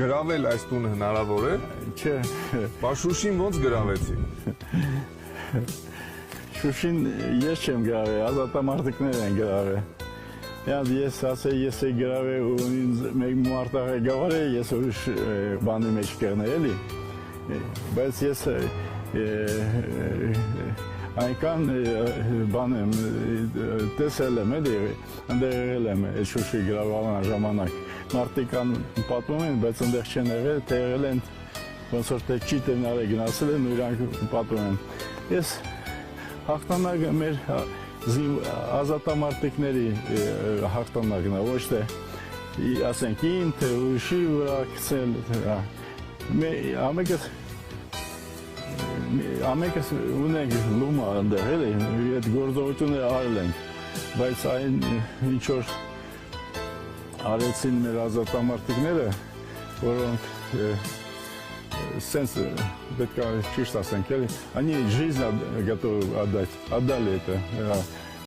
գրավել այս տունը հնարավոր է։ Չէ։ Բա Շուշին ոնց գրավեցի։ Շուշին ես չեմ գրավել, ազատամարտիկներ են գրավել։ Ես ասեի, ես էի գրավել ու ինձ մեկ մարտահայտավար է, ես ուրիշ բանի մեջ կերներ էլի։ Բայց ես այնքան բան եմ տեսել եմ էլի, ընդեղ եղել եմ այդ Շուշի գրավման ժամանակ։ Մարդիկ պատմում են, բայց ընդեղ չեն եղել, թե եղել են ոնց որ թե ճիտ են արել գնացել են ու իրանք պատմում են։ Ես հաղթանակը մեր ազատամարտիկների հաղթանակն է, ոչ թե ասենք իմ, թե ուրիշի վրա գցել։ Ամենքս ունենք լումա ընդեղ էլի, այդ գործողությունները արել ենք, բայց այն ինչ որ արեցին մեր ազատամարտիկները, որոնք сенс պետք է ճիշտ ասենք էլի, они жизнь готовы отдать, отдали это